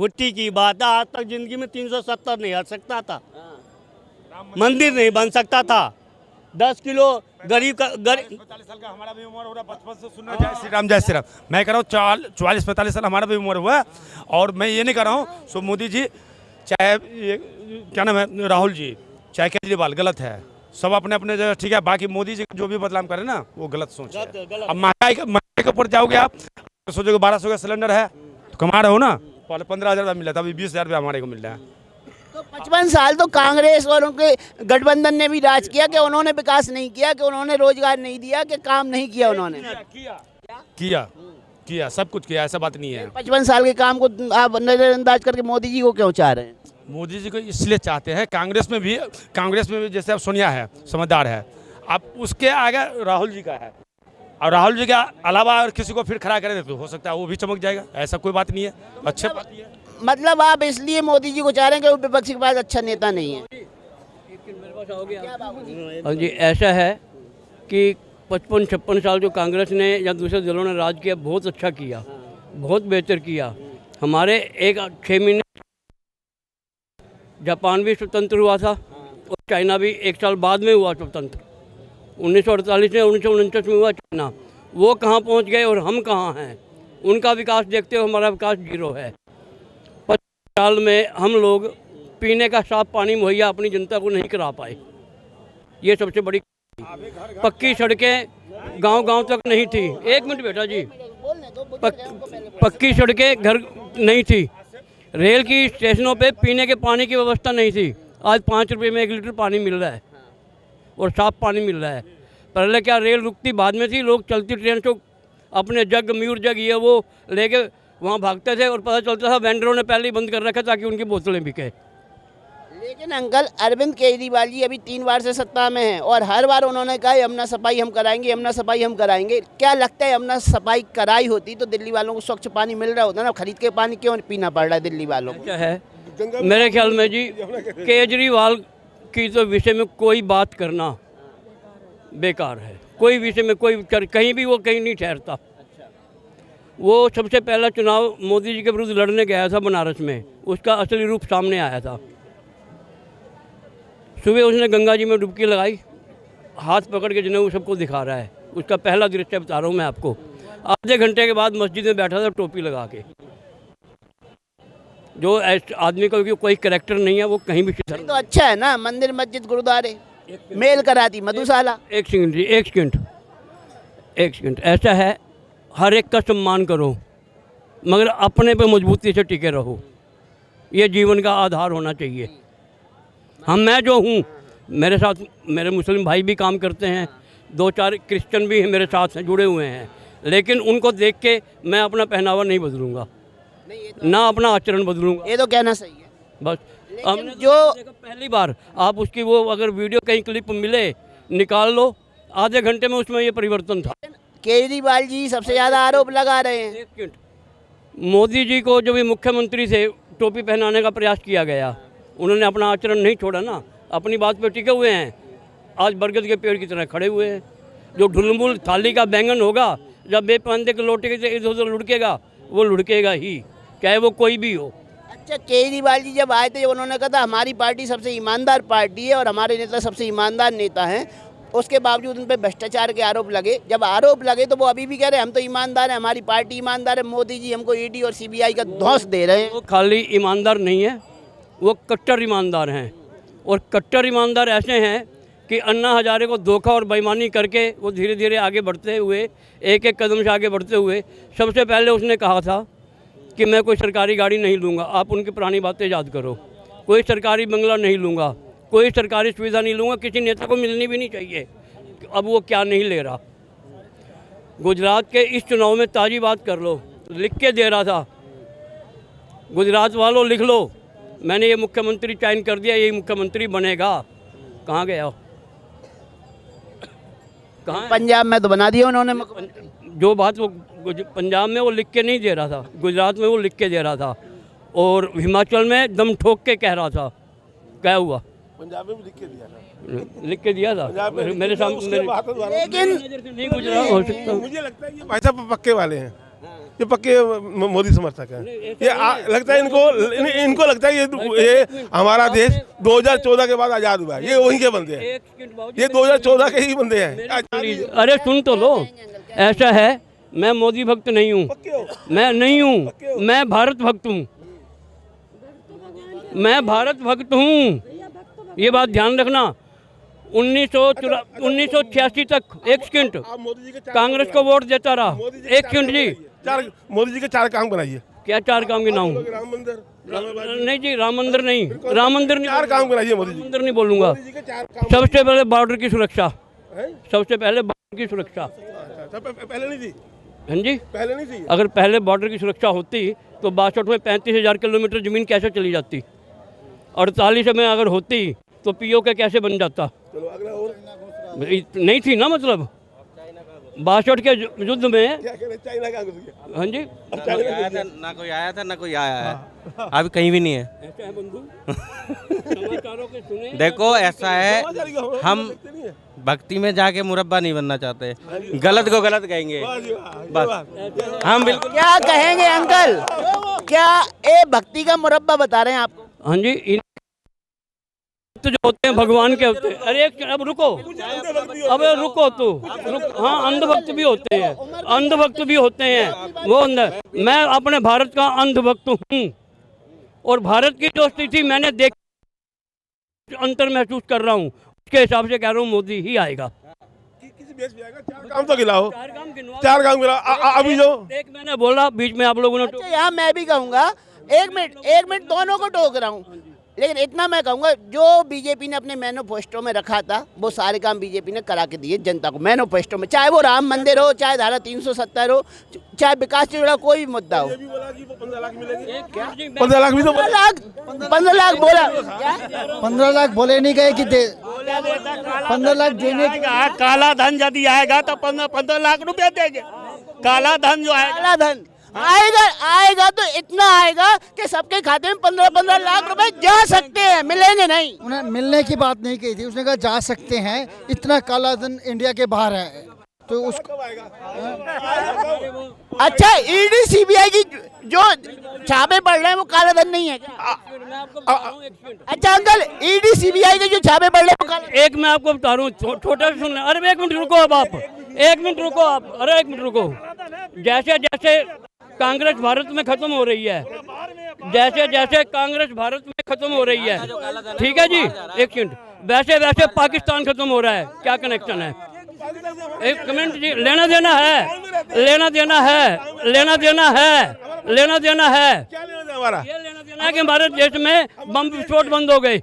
भुट्टी की बात है, आज तक जिंदगी में 370 नहीं हट सकता था, मंदिर नहीं बन सकता था, 10 किलो गरीब का 45 साल का हमारा भी उम्र हो रहा है, बचपन से सुन रहे जय श्री राम जय श्री राम। मैं कह रहा हूँ 44-45 साल हमारा भी उम्र हुआ है, और मैं ये नहीं कह रहा हूँ सो मोदी जी चाहे क्या नाम है राहुल जी चाहे केजरीवाल गलत है, सब अपने अपने जगह ठीक है। बाकी मोदी जी जो भी बदलाव करे ना वो गलत सोच है। अब महंगाई के ऊपर जाओगे आप, सोचोगे 1200 का सिलेंडर है तो कमा रहे हो ना, पहले 15,000 रुपया मिल रहा था, अभी 20,000 रुपया हमारे को मिल रहा है। तो 55 साल तो कांग्रेस और उनके गठबंधन ने भी राज किया कि उन्होंने विकास नहीं किया, कि उन्होंने रोजगार नहीं दिया, कि काम नहीं किया उन्होंने। किया सब कुछ किया, ऐसा बात नहीं है। 55 साल के काम को आप नजरअंदाज करके मोदी जी को क्यों चाह रहे हैं? मोदी जी को इसलिए चाहते हैं, कांग्रेस में भी जैसे अब सोनिया है समझदार है, अब उसके आगे राहुल जी का है, और राहुल जी के अलावा अगर किसी को फिर खड़ा करें तो हो सकता है वो भी चमक जाएगा, ऐसा कोई बात नहीं है। अच्छे बात है। मतलब आप इसलिए मोदी जी को चाह रहे हैं कि वो विपक्ष के पास अच्छा नेता नहीं है? हाँ जी, ऐसा है कि 55-56 साल जो कांग्रेस ने या दूसरे दलों ने राज किया, बहुत अच्छा किया, बहुत बेहतर किया। हमारे 6 महीने जापान भी स्वतंत्र हुआ था और चाइना भी 1 साल बाद में हुआ स्वतंत्र, 1948 में 1949 में हुआ चाइना। वो कहाँ पहुँच गए और हम कहाँ हैं? उनका विकास देखते हो हमारा विकास 0 है। 50 साल में हम लोग पीने का साफ पानी मुहैया अपनी जनता को नहीं करा पाए, ये सबसे बड़ी। पक्की सड़कें गांव-गांव तक नहीं थी। 1 मिनट बेटा जी, पक्की सड़कें घर नहीं थी, रेल की स्टेशनों पे पीने के पानी की व्यवस्था नहीं थी। आज 5 रुपये में 1 लीटर पानी मिल रहा है और साफ पानी मिल रहा है। पहले क्या रेल रुकती बाद में थी, लोग चलती ट्रेन से अपने जग म्यूर जग ये वो लेके वहाँ भागते थे और पता चलता था वेंडरों ने पहले ही बंद कर रखा ताकि उनकी बोतलें बिके। लेकिन अंकल अरविंद केजरीवाल जी अभी 3 बार से सत्ता में हैं और हर बार उन्होंने कहा यमुना सफाई हम कराएंगे, यमुना सफाई हम कराएंगे। क्या लगता है यमुना सफाई कराई होती तो दिल्ली वालों को स्वच्छ पानी मिल रहा होता ना? खरीद के पानी क्यों पीना पड़ रहा है दिल्ली वालों को? क्या है मेरे ख्याल में जी, केजरीवाल की तो विषय में कोई बात करना बेकार है। कोई विषय में कोई कहीं भी वो कहीं नहीं ठहरता। वो सबसे पहला चुनाव मोदी जी के विरुद्ध लड़ने गया था बनारस में, उसका असली रूप सामने आया था। सुबह उसने गंगा जी में डुबकी लगाई, हाथ पकड़ के जनेऊ सबको दिखा रहा है, उसका पहला दृश्य बता रहा हूँ मैं आपको। आधे घंटे के बाद मस्जिद में बैठा था टोपी लगा के। जो आदमी का कोई कैरेक्टर नहीं है वो कहीं भी तो अच्छा है ना, मंदिर मस्जिद गुरुद्वारे मेल कराती मधुशाला। एक सेकंड ऐसा है, हर एक का सम्मान करो मगर अपने पे मजबूती से टिके रहो, ये जीवन का आधार होना चाहिए। मैं जो हूँ, मेरे साथ मेरे मुस्लिम भाई भी काम करते हैं, 2-4 क्रिश्चियन भी मेरे साथ हैं, जुड़े हुए हैं, लेकिन उनको देख के मैं अपना पहनावा नहीं बदलूंगा, ना अपना आचरण बदलूंगा। ये तो कहना सही है। बस हमने जो पहली बार आप उसकी वो अगर वीडियो कहीं क्लिप मिले निकाल लो, आधे घंटे में उसमें ये परिवर्तन था। केजरीवाल जी सबसे ज़्यादा आरोप लगा रहे हैं। एक मिनट, मोदी जी को जब भी मुख्यमंत्री से टोपी पहनाने का प्रयास किया गया, उन्होंने अपना आचरण नहीं छोड़ा ना, अपनी बात पे टिके हुए हैं। आज बरगद के पेड़ की तरह खड़े हुए हैं। जो ढुलमुल थाली का बैंगन होगा, जब बेपंदे के लोटे के इधर उधर लुढ़केगा, वो लुढ़केगा ही, चाहे वो कोई भी हो। अच्छा, केजरीवाल जी जब आए थे उन्होंने कहा था हमारी पार्टी सबसे ईमानदार पार्टी है और हमारे नेता सबसे ईमानदार नेता हैं, उसके बावजूद उन पर भ्रष्टाचार के आरोप लगे। जब आरोप लगे तो वो अभी भी कह रहे हैं हम तो ईमानदार हैं, हमारी पार्टी ईमानदार है, मोदी जी हमको ईडी और सीबीआई का धौंस दे रहे हैं। वो खाली ईमानदार नहीं है, वो कट्टर ईमानदार हैं। और कट्टर ईमानदार ऐसे हैं कि अन्ना हजारे को धोखा और बेईमानी करके वो धीरे धीरे आगे बढ़ते हुए, एक एक कदम से आगे बढ़ते हुए, सबसे पहले उसने कहा था कि मैं कोई सरकारी गाड़ी नहीं लूँगा। आप उनकी पुरानी बातें याद करो, कोई सरकारी बंगला नहीं लूँगा, कोई सरकारी सुविधा नहीं लूँगा, किसी नेता को मिलनी भी नहीं चाहिए। अब वो क्या नहीं ले रहा। गुजरात के इस चुनाव में ताज़ी बात कर लो, लिख के दे रहा था, गुजरात वालों लिख लो, मैंने ये मुख्यमंत्री चयन कर दिया, यही मुख्यमंत्री बनेगा। कहाँ गया? कहाँ? पंजाब में तो बना दिया उन्होंने। जो बात वो पंजाब में वो लिख के नहीं दे रहा था, गुजरात में वो लिख के दे रहा था, और हिमाचल में दम ठोक के कह रहा था। क्या हुआ? पंजाब में भी लिख के दिया था, लिख के दिया था मेरे सामने, लेकिन नहीं गुजरा हो सकता। मुझे लगता है ये भाई साहब पक्के वाले हैं। ये पक्के मोदी समर्थक हैं। ये लगता है इनको लगता है ये हमारा देश 2014 के बाद आज़ाद हुआ है, ये वहीं के बंदे हैं, ये 2014 के ही बंदे हैं। अरे सुन तो लो, ऐसा है, मैं मोदी भक्त नहीं हूँ, मैं नहीं हूँ, मैं भारत भक्त हूँ, मैं भारत भक्त हूँ, ये बात ध्यान रखना। 1986 तक एक सेकंड कांग्रेस को वोट देता रहा, एक सेकंड जी। मोदी जी के 4 काम बनाइए। क्या 4 काम के नाम? राम मंदिर, नहीं जी, राम मंदिर नहीं, राम मंदिर नहीं, 4 काम बनाइए मोदी जी। मंदिर नहीं बोलूँगा। सबसे पहले बॉर्डर की सुरक्षा, सबसे पहले बॉर्डर की सुरक्षा। पहले नहीं थी? हाँ जी, पहले नहीं थी। अगर पहले बॉर्डर की सुरक्षा होती तो 62 में 35,000 किलोमीटर ज़मीन कैसे चली जाती? 48 में अगर होती तो पीओके कैसे बन जाता? चलो अगला और नहीं थी ना, मतलब 62 के युद्ध में। क्या कह रहे हैं? चाइना का घुस गया। हाँ जी, ना कोई आया था ना कोई आया है, अभी कहीं भी नहीं है। ऐसा है बंधु, समाचारों के सुने। देखो ऐसा है, हम भक्ति में जाके मुरब्बा नहीं बनना चाहते, गलत को गलत कहेंगे बस। हम बिल्कुल क्या कहेंगे अंकल, क्या ये भक्ति का मुरब्बा बता रहे हैं आपको? हाँ जी, इन तो जो होते हैं भगवान के होते हैं। अरे अब रुको, अब रुको तो हाँ, अंधभक्त भी होते हैं, अंधभक्त भी होते हैं वो अंदर। मैं अपने भारत का अंधभक्त हूँ और भारत की जो स्थिति मैंने देख अंतर महसूस कर रहा हूँ, उसके हिसाब से कह रहा हूँ मोदी ही आएगा। किसी बेस पे आएगा। 4 काम तो गिलाओ, 4 काम गिनवा। 4 काम गिलाओ। अभी जो एक मैंने बोला, बीच में आप लोगों ने अच्छा, यहाँ मैं भी कहूँगा, एक मिनट दोनों को टोक रहा हूँ, लेकिन इतना मैं कहूँगा, जो बीजेपी ने अपने मैनिफेस्टो में रखा था वो सारे काम बीजेपी ने करा के दिए जनता को मैनिफेस्टो में, चाहे वो राम मंदिर हो, चाहे धारा 370 हो, चाहे विकास से जुड़ा कोई भी मुद्दा हो। 15 लाख मिलेगी। 15 लाख भी तो 15 लाख बोला, 15 लाख बोले नहीं गए कि 15 लाख देने की। काला धन यदि आएगा तो 15 लाख रुपए देंगे। काला धन जो आएगा, काला धन आएगा तो इतना आएगा कि सबके खाते में 15-15 लाख रुपए जा सकते हैं, मिलेंगे नहीं। उन्हें मिलने की बात नहीं कही थी, उसने कहा जा सकते हैं, इतना काला धन इंडिया के बाहर है तो उसको। अच्छा, ईडी सीबीआई की जो छापे पड़ रहे हैं वो काला धन नहीं है क्या? अच्छा अंकल, ईडी सीबीआई के जो छापे पड़ रहे हैं वो काला। एक मैं आपको बता रहा हूँ, छोटा सुन ले। अरे 1 मिनट रुको, अब आप 1 मिनट रुको, आप अरे 1 मिनट रुको। जैसे जैसे कांग्रेस भारत में खत्म हो रही है, जैसे जैसे कांग्रेस भारत में खत्म हो रही है, ठीक है जी, एक मिनट, वैसे वैसे पाकिस्तान खत्म हो रहा है। क्या कनेक्शन है? एक मिनट जी, लेना देना है, लेना देना है, लेना देना है, लेना देना है। क्या लेना देना हमारा? ये लेना देना है कि हमारे देश में बम विस्फोट बंद हो गए,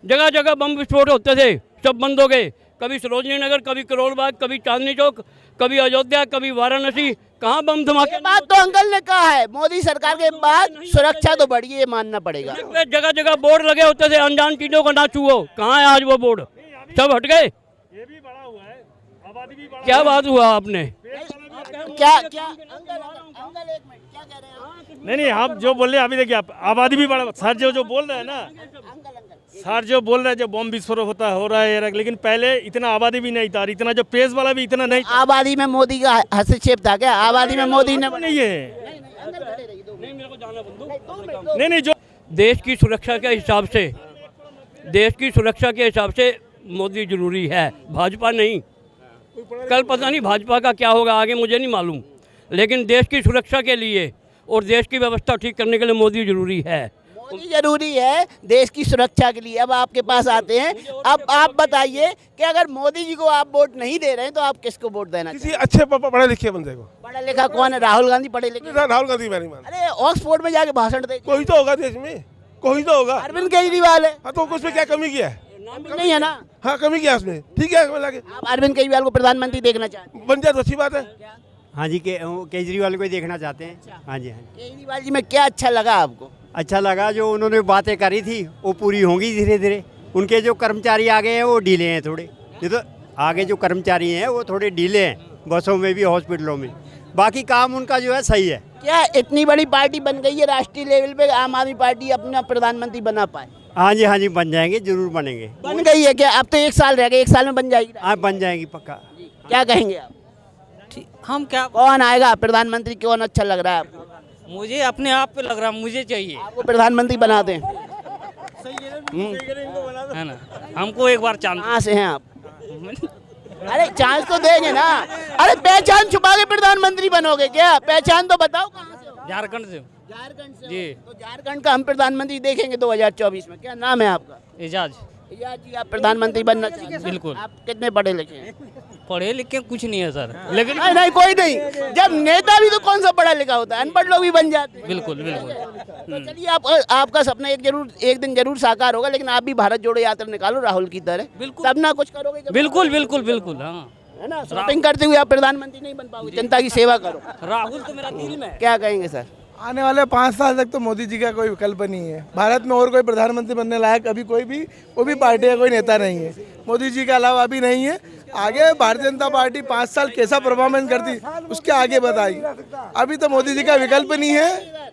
जगह जगह बम विस्फोट होते थे, सब बंद हो गए। कभी सरोजनी नगर, कभी करोल बाग, कभी चांदनी चौक, कभी अयोध्या, कभी वाराणसी, कहाँ बम धमाके। बात तो अंकल ने कहा है, मोदी सरकार के बाद सुरक्षा तो बढ़ी है, ये मानना पड़ेगा। जगह जगह बोर्ड लगे होते थे, अनजान चीजों का ना छुओ, कहाँ है आज वो बोर्ड? सब हट गए। क्या बात हुआ आपने? क्या क्या अंकल एक मिनट, क्या कह रहे हैं आप? नहीं आप जो बोल रहे हैं, अभी देखिए आप, आबादी भी बढ़ा। सर जो बोल रहे हैं ना, सर जो बोल रहे हैं, जो बम विस्फोट हो रहा है, लेकिन पहले इतना आबादी भी नहीं था, इतना जो पेज वाला भी इतना नहीं। आबादी में मोदी का हस्तक्षेप था क्या? आबादी में मोदी ने नहीं है, नहीं जो देश की सुरक्षा के हिसाब से, देश की सुरक्षा के हिसाब से मोदी जरूरी है, भाजपा नहीं। कल पता नहीं भाजपा का क्या होगा आगे, मुझे नहीं मालूम, लेकिन देश की सुरक्षा के लिए और देश की व्यवस्था ठीक करने के लिए मोदी जरूरी है। मोदी जरूरी है देश की सुरक्षा के लिए। अब आपके पास आते हैं, अब आप बताइए कि अगर मोदी जी को आप वोट नहीं दे रहे हैं तो आप किसको वोट देना किसी अच्छे पढ़े लिखे बंदे को। पढ़ा लिखा कौन है? राहुल गांधी पढ़े लिखे? राहुल गांधी मैं नहीं मानता। अरे ऑक्सफोर्ड में जाके भाषण दे, कोई तो होगा देश में, कोई तो होगा। अरविंद केजरीवाल है। हाँ तो उसमें क्या कमी किया है? नहीं है ना? हाँ कमी किया उसमें, ठीक है। आप अरविंद केजरीवाल को प्रधानमंत्री देखना चाहते हैं? बन जाए तो अच्छी बात है। हाँ जी, केजरीवाल को ही देखना चाहते हैं। हाँ जी, हाँ जी। केजरीवाल जी में क्या अच्छा लगा आपको? अच्छा लगा, जो उन्होंने बातें करी थी वो पूरी होंगी धीरे धीरे। उनके जो कर्मचारी आ गए हैं वो ढीले हैं थोड़े, नहीं तो आगे जो कर्मचारी हैं वो थोड़े ढीले हैं, बसों में भी, हॉस्पिटलों में। बाकी काम उनका जो है सही है। क्या इतनी बड़ी पार्टी बन गई है राष्ट्रीय लेवल पे, आम आदमी पार्टी अपना प्रधानमंत्री बना पाए? हाँ जी, बन जाएंगे, जरूर बनेंगे। बन गई है क्या? अब तो 1 साल रह गया, 1 साल में बन जाएगी। हाँ बन जाएंगी पक्का। क्या कहेंगे आप? हम क्या, कौन आएगा प्रधानमंत्री, कौन अच्छा लग रहा है आपको? मुझे अपने आप पे लग रहा है, मुझे चाहिए, आपको प्रधानमंत्री बना दें? है ना। हमको एक बार चांस कहाँ से हैं आप? अरे चांस तो देंगे ना। अरे पहचान छुपा के प्रधानमंत्री बनोगे क्या? पहचान तो बताओ कहाँ से हो? झारखंड से झारखंड से जी। हो। तो झारखंड का हम प्रधानमंत्री देखेंगे 2024 में। क्या नाम है आपका? एजाज। इजाज जी, आप प्रधानमंत्री बनना चाहिए? बिल्कुल। आप कितने पढ़े लिखे हैं? पढ़े लिखे कुछ नहीं है सर, लेकिन नहीं नहीं, कोई नहीं। जब नेता भी तो कौन सा पढ़ा लिखा होता है, अनपढ़ लोग भी बन जाते हैं। बिल्कुल बिल्कुल। तो चलिए, आपका सपना एक दिन जरूर साकार होगा, लेकिन आप भी भारत जोड़ो यात्रा निकालो राहुल की तरह। बिल्कुल। तब ना कुछ करोगे जब- बिल्कुल बिल्कुल बिल्कुल। हाँ, है ना। शॉपिंग करते हुए आप प्रधानमंत्री नहीं बन पाओगे, जनता की सेवा करो। राहुल तो मेरा दिल में है। क्या कहेंगे सर? आने वाले 5 साल तक तो मोदी जी का कोई विकल्प नहीं है। भारत में और कोई प्रधानमंत्री बनने लायक अभी कोई भी वो भी पार्टी का कोई नेता नहीं है। मोदी जी के अलावा अभी नहीं है। आगे भारतीय जनता पार्टी 5 साल कैसा परफॉर्मेंस करती उसके आगे बताएगी। अभी तो मोदी जी का विकल्प नहीं है।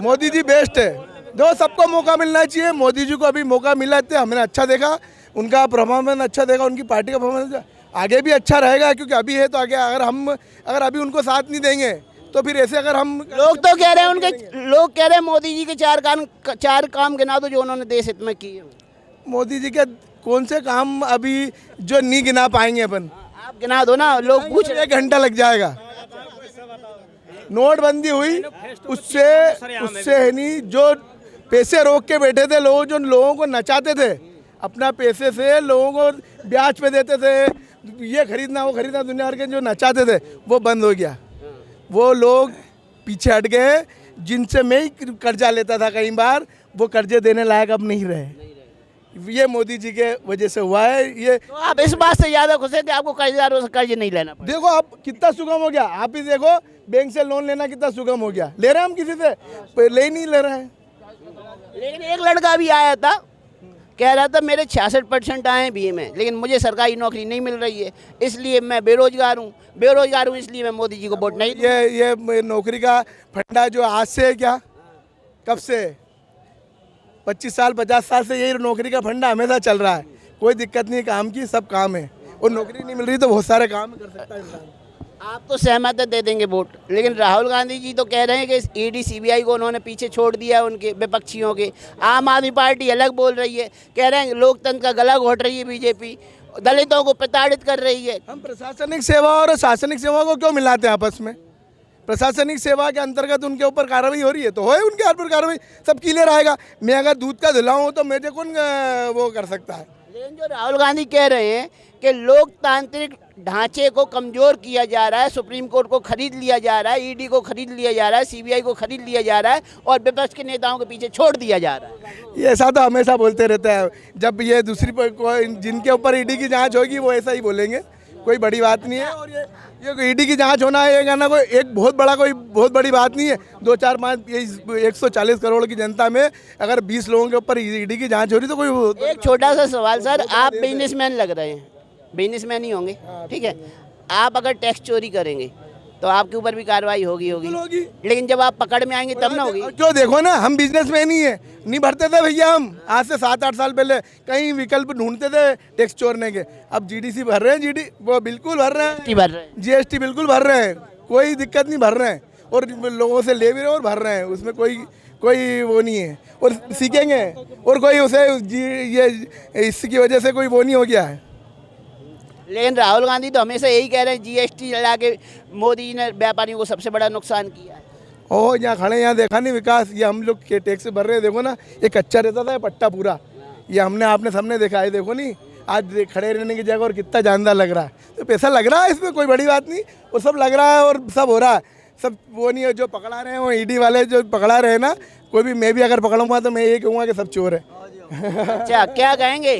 मोदी जी बेस्ट है। जो सबको मौका मिलना चाहिए। मोदी जी को अभी मौका मिला तो हमने अच्छा देखा, उनका परफॉर्मेंस अच्छा देखा, उनकी पार्टी का परफॉर्मेंस आगे भी अच्छा रहेगा, क्योंकि अभी है तो आगे अगर अभी उनको साथ नहीं देंगे तो फिर ऐसे अगर हम लोग तो कह रहे हैं, लोग कह रहे हैं मोदी जी के 4 काम गिना दो जो उन्होंने देश हित में किए। मोदी जी के कौन से काम अभी जो नहीं गिना पाएंगे अपन? आप गिना दो ना, लोग पूछ रहे 1 घंटा लग जाएगा। नोटबंदी हुई उससे है नहीं, जो पैसे रोक के बैठे थे लोग, जो लोगों को नचाते थे अपना पैसे से, लोगों को ब्याज पे देते थे, ये खरीदना वो खरीदना, दुनिया भर के जो नचाते थे वो बंद हो गया। वो लोग पीछे हट गए। जिनसे मैं ही कर्जा लेता था कई बार, वो कर्जे देने लायक अब नहीं रहे। ये मोदी जी के वजह से हुआ है। ये तो आप इस बात से ज़्यादा खुश हैं कि आपको कर्जदारों से कर्ज नहीं लेना पड़ा? देखो आप कितना सुगम हो गया। आप ही देखो बैंक से लोन लेना कितना सुगम हो गया। ले रहे हैं हम किसी से? ले नहीं ले रहे हैं। लेकिन एक लड़का भी आया था, कह रहा था मेरे 66% आए हैं बीए में, लेकिन मुझे सरकारी नौकरी नहीं मिल रही है, इसलिए मैं बेरोजगार हूँ, इसलिए मैं मोदी जी को वोट नहीं दूँ। ये नौकरी का फंडा जो आज से है क्या, कब से? 25 साल 50 साल से यही नौकरी का फंडा हमेशा चल रहा है। कोई दिक्कत नहीं, काम की सब काम है, और नौकरी नहीं मिल रही तो बहुत सारे काम कर सकता है इंसान। आप तो सहमत है, दे देंगे वोट, लेकिन राहुल गांधी जी तो कह रहे हैं कि ईडी सीबीआई को उन्होंने पीछे छोड़ दिया है उनके विपक्षियों के। आम आदमी पार्टी अलग बोल रही है, कह रहे हैं लोकतंत्र का गला घोट रही है बीजेपी, दलितों को प्रताड़ित कर रही है। हम प्रशासनिक सेवा और शासनिक सेवा को क्यों मिलाते हैं आपस में? प्रशासनिक सेवा के अंतर्गत उनके ऊपर कार्रवाई हो रही है तो होए उनके ऊपर कार्रवाई, सब क्लियर आएगा। मैं अगर दूध का धुलाऊँ तो मुझे कौन वो कर सकता है? लेकिन जो राहुल गांधी कह रहे हैं कि लोकतांत्रिक ढांचे को कमजोर किया जा रहा है, सुप्रीम कोर्ट को खरीद लिया जा रहा है, ईडी को खरीद लिया जा रहा है, सीबीआई को खरीद लिया जा रहा है, और विपक्ष के नेताओं के पीछे छोड़ दिया जा रहा है। ये ऐसा तो हमेशा बोलते रहते हैं। जब ये दूसरी जिनके ऊपर ईडी की जांच होगी वो ऐसा ही बोलेंगे, कोई बड़ी बात नहीं है। और ये ईडी की जांच होना है कहना कोई बहुत बड़ी बात नहीं है। 2 4 5 140 करोड़ की जनता में अगर 20 लोगों के ऊपर ईडी की जांच हो रही तो कोई। एक छोटा सा सवाल सर, आप बिजनेसमैन लग रहे हैं, बिजनेसमैन ही होंगे, ठीक है? आप अगर टैक्स चोरी करेंगे तो आपके ऊपर भी कार्रवाई होगी, लेकिन जब आप पकड़ में आएंगे तब ना होगी। जो देखो ना, हम बिजनेसमैन ही है, नहीं भरते थे भैया हम आज से 7-8 साल पहले कई विकल्प ढूंढते थे टैक्स चोरने के। अब जीडीसी भर रहे हैं, जीडी वो बिल्कुल भर रहे हैं, जीएसटी बिल्कुल भर रहे हैं, कोई दिक्कत नहीं, भर रहे हैं, और लोगों से ले भी रहे हैं और भर रहे हैं, उसमें कोई वो नहीं है। और सीखेंगे, और कोई उसे ये इसकी वजह से कोई वो नहीं हो गया है। लेकिन राहुल गांधी तो हमेशा यही कह रहे हैं जीएसटी लगा के मोदी जी ने व्यापारियों को सबसे बड़ा नुकसान किया है। ओह, यहाँ खड़े, यहाँ देखा नहीं विकास? ये हम लोग के टैक्स भर रहे हैं, देखो ना, ये कच्चा रहता था पट्टा पूरा, ये आपने सबने देखा है, देखो नहीं आज खड़े रहने की जगह और कितना जानदार लग रहा है। तो पैसा लग रहा है इसमें, कोई बड़ी बात नहीं, और सब लग रहा है और सब हो रहा है। सब वो नहीं है जो पकड़ा रहे हैं, वो ईडी वाले जो पकड़ा रहे हैं ना, कोई भी मैं भी अगर पकड़ूंगा तो मैं ये कहूँगा कि सब चोर है। अच्छा, क्या कहेंगे?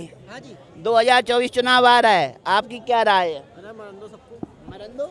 2024 चुनाव आ रहा है, आपकी क्या राय है? मरन दो सबको, मरन दो।